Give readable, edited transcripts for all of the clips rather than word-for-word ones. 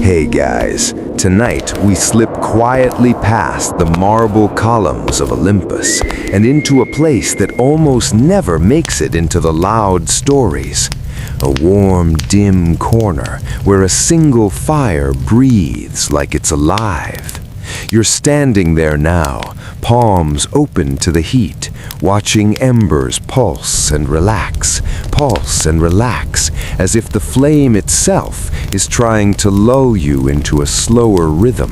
Hey guys, tonight we slip quietly past the marble columns of Olympus and into a place that almost never makes it into the loud stories. A warm, dim corner where a single fire breathes like it's alive. You're standing there now, palms open to the heat, watching embers pulse and relax, as if the flame itself is trying to lull you into a slower rhythm.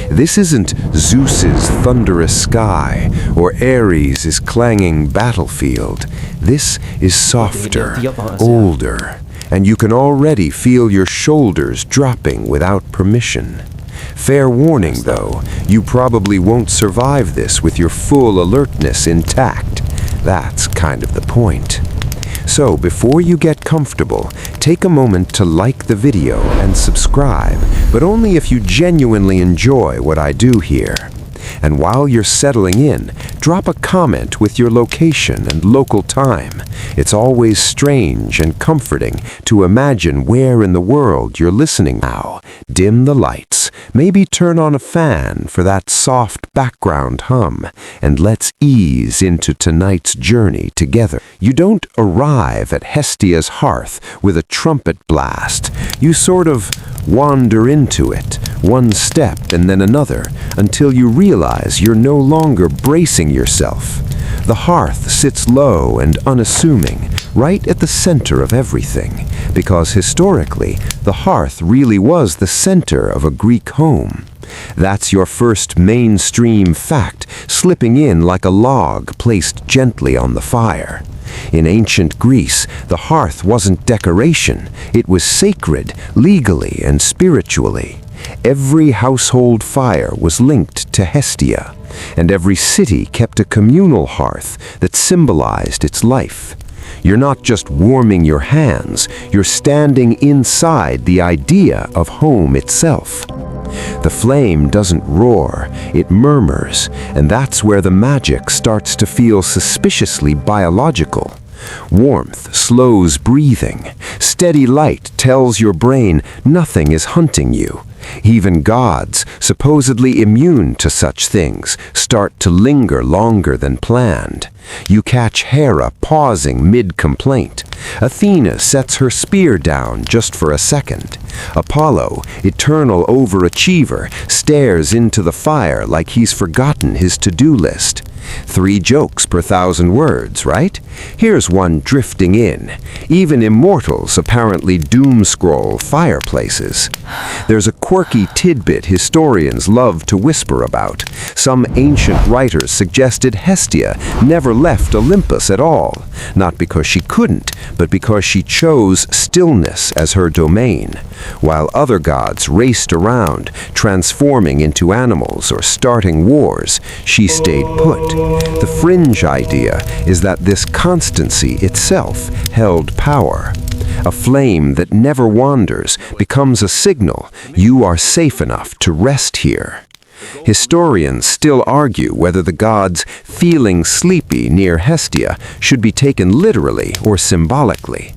This isn't Zeus's thunderous sky or Ares' clanging battlefield. This is softer, older, and you can already feel your shoulders dropping without permission. Fair warning, though, you probably won't survive this with your full alertness intact. That's kind of the point. So before you get comfortable, take a moment to like the video and subscribe, but only if you genuinely enjoy what I do here. And while you're settling in, drop a comment with your location and local time. It's always strange and comforting to imagine where in the world you're listening now. Dim the lights, maybe turn on a fan for that soft background hum, and let's ease into tonight's journey together. You don't arrive at Hestia's hearth with a trumpet blast. You sort of wander into it, one step and then another, until you realize you're no longer bracing yourself. The hearth sits low and unassuming, right at the center of everything, because historically, the hearth really was the center of a Greek home. That's your first mainstream fact, slipping in like a log placed gently on the fire. In ancient Greece, the hearth wasn't decoration, it was sacred, legally and spiritually. Every household fire was linked to Hestia, and every city kept a communal hearth that symbolized its life. You're not just warming your hands, you're standing inside the idea of home itself. The flame doesn't roar, it murmurs, and that's where the magic starts to feel suspiciously biological. Warmth slows breathing. Steady light tells your brain nothing is hunting you. Even gods, supposedly immune to such things, start to linger longer than planned. You catch Hera pausing mid-complaint. Athena sets her spear down just for a second. Apollo, eternal overachiever, stares into the fire like he's forgotten his to-do list. 3 jokes per 1,000 words, right? Here's one drifting in. Even immortals apparently doom-scroll fireplaces. There's a quirky tidbit historians love to whisper about. Some ancient writers suggested Hestia never left Olympus at all, not because she couldn't, but because she chose stillness as her domain. While other gods raced around, transforming into animals or starting wars, she stayed put. The fringe idea is that this constancy itself held power. A flame that never wanders becomes a signal you are safe enough to rest here. Historians still argue whether the gods feeling sleepy near Hestia should be taken literally or symbolically.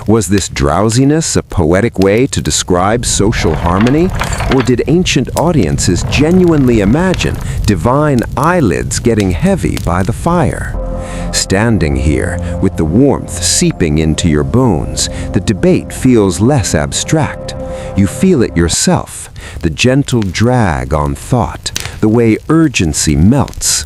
Was this drowsiness a poetic way to describe social harmony, or did ancient audiences genuinely imagine divine eyelids getting heavy by the fire? Standing here, with the warmth seeping into your bones, the debate feels less abstract. You feel it yourself, the gentle drag on thought, the way urgency melts.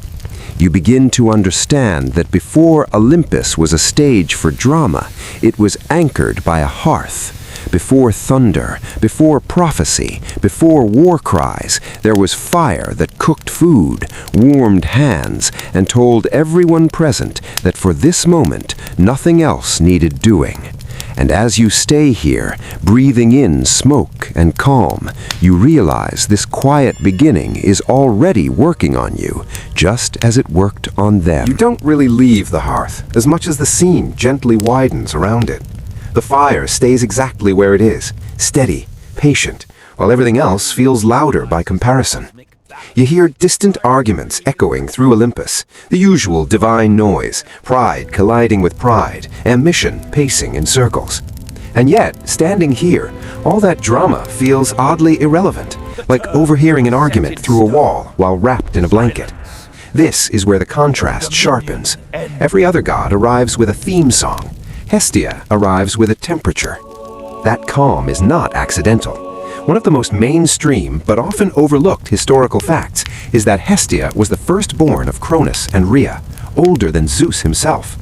You begin to understand that before Olympus was a stage for drama, it was anchored by a hearth. Before thunder, before prophecy, before war cries, there was fire that cooked food, warmed hands, and told everyone present that for this moment, nothing else needed doing. And as you stay here, breathing in smoke and calm, you realize this quiet beginning is already working on you, just as it worked on them. You don't really leave the hearth, as much as the scene gently widens around it. The fire stays exactly where it is, steady, patient, while everything else feels louder by comparison. You hear distant arguments echoing through Olympus, the usual divine noise, pride colliding with pride, ambition pacing in circles. And yet, standing here, all that drama feels oddly irrelevant, like overhearing an argument through a wall while wrapped in a blanket. This is where the contrast sharpens. Every other god arrives with a theme song. Hestia arrives with a temperature. That calm is not accidental. One of the most mainstream but often overlooked historical facts is that Hestia was the firstborn of Cronus and Rhea, older than Zeus himself.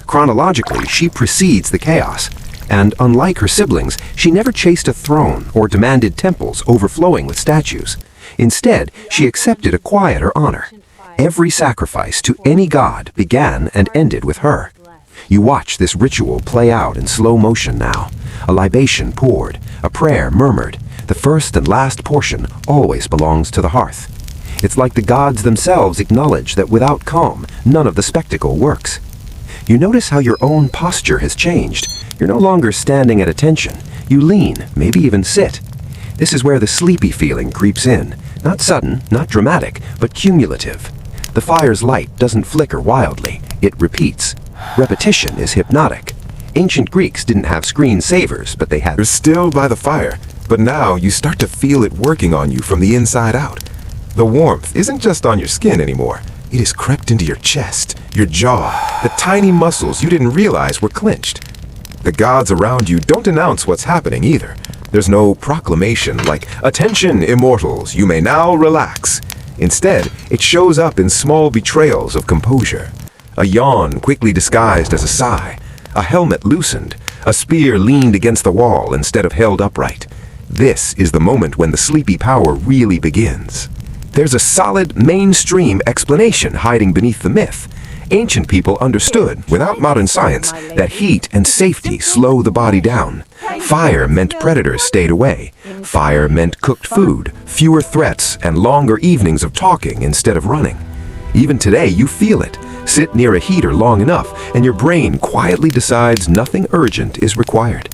Chronologically, she precedes the chaos, and unlike her siblings, she never chased a throne or demanded temples overflowing with statues. Instead, she accepted a quieter honor. Every sacrifice to any god began and ended with her. You watch this ritual play out in slow motion now. A libation poured, a prayer murmured. The first and last portion always belongs to the hearth. It's like the gods themselves acknowledge that without calm, none of the spectacle works. You notice how your own posture has changed. You're no longer standing at attention. You lean, maybe even sit. This is where the sleepy feeling creeps in. Not sudden, not dramatic, but cumulative. The fire's light doesn't flicker wildly. It repeats. Repetition is hypnotic. Ancient Greeks didn't have screensavers, but they had... You're still by the fire, but now you start to feel it working on you from the inside out. The warmth isn't just on your skin anymore. It has crept into your chest, your jaw, the tiny muscles you didn't realize were clenched. The gods around you don't announce what's happening either. There's no proclamation like, "Attention, immortals, you may now relax." Instead, it shows up in small betrayals of composure. A yawn quickly disguised as a sigh. A helmet loosened. A spear leaned against the wall instead of held upright. This is the moment when the sleepy power really begins. There's a solid, mainstream explanation hiding beneath the myth. Ancient people understood, without modern science, that heat and safety slow the body down. Fire meant predators stayed away. Fire meant cooked food, fewer threats, and longer evenings of talking instead of running. Even today, you feel it. Sit near a heater long enough, and your brain quietly decides nothing urgent is required.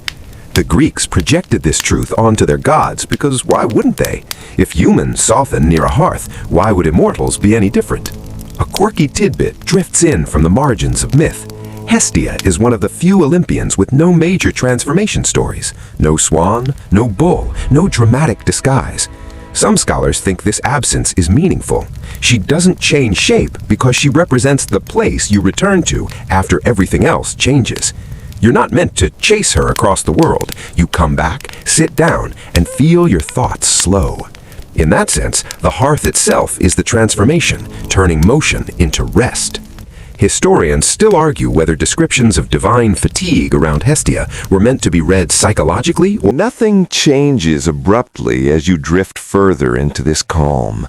The Greeks projected this truth onto their gods because why wouldn't they? If humans soften near a hearth, why would immortals be any different? A quirky tidbit drifts in from the margins of myth. Hestia is one of the few Olympians with no major transformation stories. No swan, no bull, no dramatic disguise. Some scholars think this absence is meaningful. She doesn't change shape because she represents the place you return to after everything else changes. You're not meant to chase her across the world. You come back, sit down, and feel your thoughts slow. In that sense, the hearth itself is the transformation, turning motion into rest. Historians still argue whether descriptions of divine fatigue around Hestia were meant to be read psychologically or... Nothing changes abruptly as you drift further into this calm.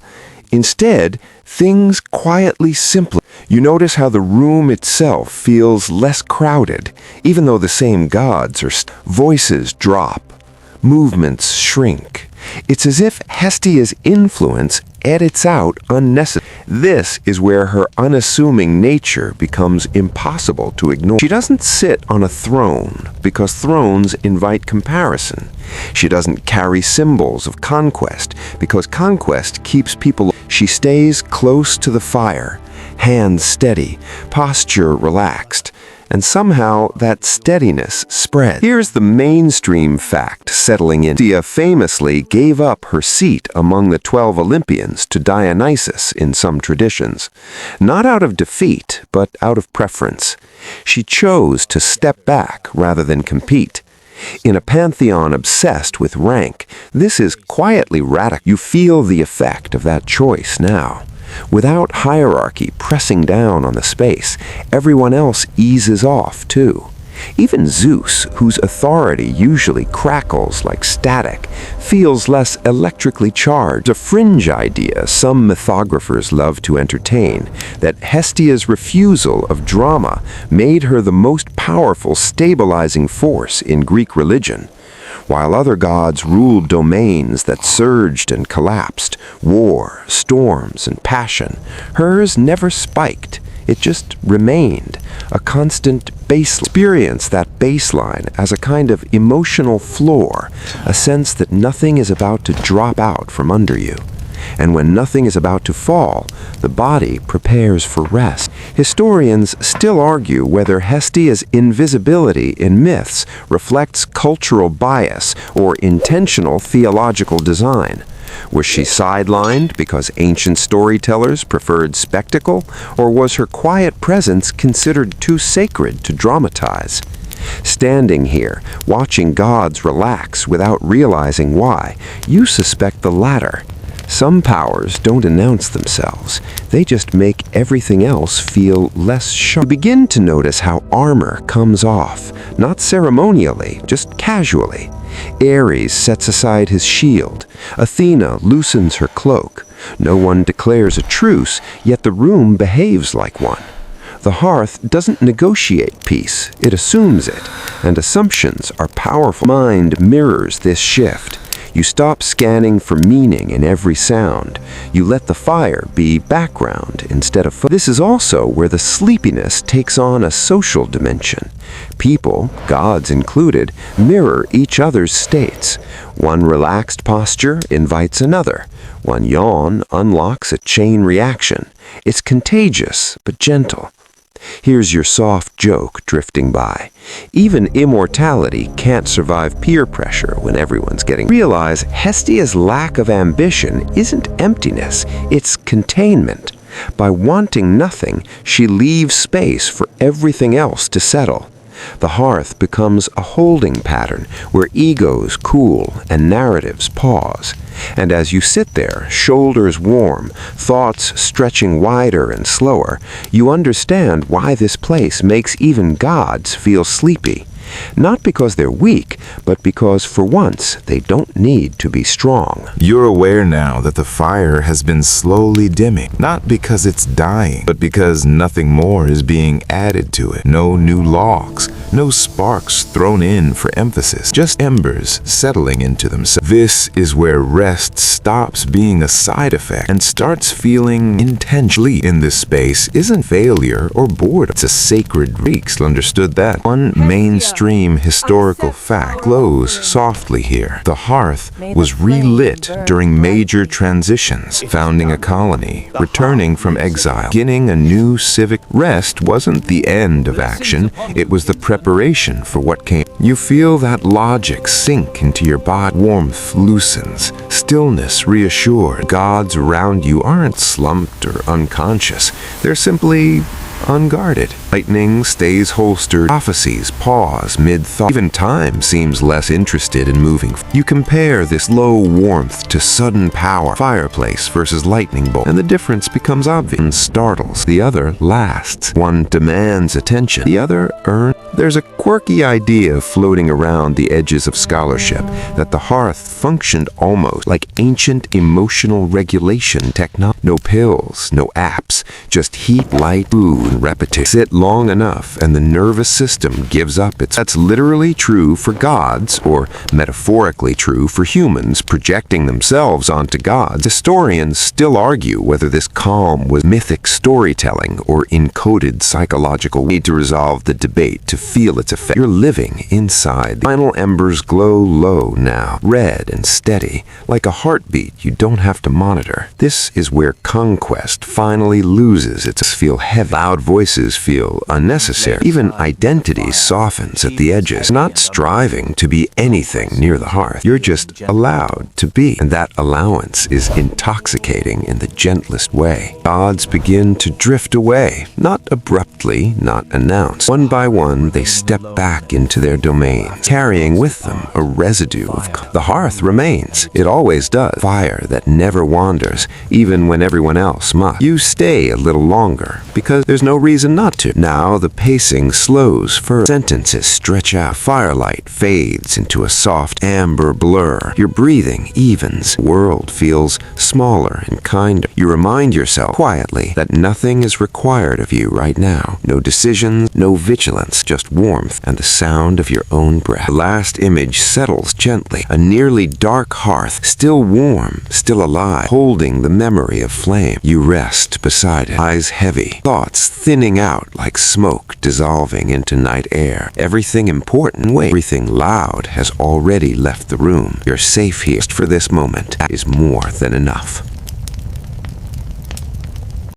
Instead, things quietly simplify. You notice how the room itself feels less crowded, even though the same gods are... Voices drop. Movements shrink. It's as if Hestia's influence edits out unnecessary. This is where her unassuming nature becomes impossible to ignore. She doesn't sit on a throne because thrones invite comparison. She doesn't carry symbols of conquest because conquest keeps people. She stays close to the fire, hands steady, posture relaxed. And somehow that steadiness spreads. Here's the mainstream fact settling in. Hestia famously gave up her seat among the 12 Olympians to Dionysus in some traditions. Not out of defeat, but out of preference. She chose to step back rather than compete. In a pantheon obsessed with rank, this is quietly radical. You feel the effect of that choice now. Without hierarchy pressing down on the space, everyone else eases off too. Even Zeus, whose authority usually crackles like static, feels less electrically charged. A fringe idea some mythographers love to entertain, that Hestia's refusal of drama made her the most powerful stabilizing force in Greek religion. While other gods ruled domains that surged and collapsed, war, storms, and passion, hers never spiked. It just remained, a constant baseline. Experience that baseline as a kind of emotional floor, a sense that nothing is about to drop out from under you. and when nothing is about to fall, the body prepares for rest. Historians still argue whether Hestia's invisibility in myths reflects cultural bias or intentional theological design. Was she sidelined because ancient storytellers preferred spectacle, or was her quiet presence considered too sacred to dramatize? Standing here, watching gods relax without realizing why, you suspect the latter. Some powers don't announce themselves. They just make everything else feel less sharp. You begin to notice how armor comes off, not ceremonially, just casually. Ares sets aside his shield. Athena loosens her cloak. No one declares a truce, yet the room behaves like one. The hearth doesn't negotiate peace, it assumes it, and assumptions are powerful. Mind mirrors this shift. You stop scanning for meaning in every sound. You let the fire be background instead of This is also where the sleepiness takes on a social dimension. People, gods included, mirror each other's states. One relaxed posture invites another. One yawn unlocks a chain reaction. It's contagious, but gentle. Here's your soft joke drifting by. Even immortality can't survive peer pressure when everyone's getting. Realize Hestia's lack of ambition isn't emptiness, it's containment. By wanting nothing, she leaves space for everything else to settle. The hearth becomes a holding pattern where egos cool and narratives pause. And as you sit there, shoulders warm, thoughts stretching wider and slower, you understand why this place makes even gods feel sleepy. Not because they're weak, but because for once they don't need to be strong. You're aware now that the fire has been slowly dimming, not because it's dying, but because nothing more is being added to it. No new logs, no sparks thrown in for emphasis, just embers settling into themselves. This is where rest stops being a side effect and starts feeling intentionally. In this space isn't failure or boredom. It's a sacred reeks. Understood that? One mainstream historical fact glows softly here. The hearth was relit during major transitions, founding a colony, returning from exile, beginning a new civic. Rest wasn't the end of action, it was the preparation for what came. You feel that logic sink into your body. Warmth loosens, stillness reassured. Gods around you aren't slumped or unconscious, they're simply unguarded. Lightning stays holstered. Prophecies pause mid-thought. Even time seems less interested in moving. You compare this low warmth to sudden power. Fireplace versus lightning bolt. And the difference becomes obvious. One startles. The other lasts. One demands attention. The other earns. There's a quirky idea floating around the edges of scholarship that the hearth functioned almost like ancient emotional regulation technology. No pills, no apps, just heat, light, food, and repetition. Sit long enough and the nervous system gives up its. That's literally true for gods, or metaphorically true for humans projecting themselves onto gods. Historians still argue whether this calm was mythic storytelling or encoded psychological. We need to resolve the debate to feel its effect. You're living inside. The final embers glow low now, red and steady, like a heartbeat you don't have to monitor. This is where conquest finally loses its feel heavy. Loud voices feel unnecessary. Even identity softens at the edges. Not striving to be anything near the hearth. You're just allowed to be. And that allowance is intoxicating in the gentlest way. Gods begin to drift away, not abruptly, not announced. One by one, they step back into their domains, carrying with them a residue of the hearth remains. It always does. Fire that never wanders, even when everyone else must. You stay a little longer, because there's no reason not to. Now the pacing slows further. Sentences stretch out. Firelight fades into a soft amber blur. Your breathing evens. The world feels smaller and kinder. You remind yourself quietly that nothing is required of you right now. No decisions, no vigilance, just warmth and the sound of your own breath. The last image settles gently. A nearly dark hearth, still warm, still alive, holding the memory of flame. You rest beside it, eyes heavy, thoughts thinning out like smoke dissolving into night air. Everything important, everything loud has already left the room. You're safe here. Just for this moment, that is more than enough.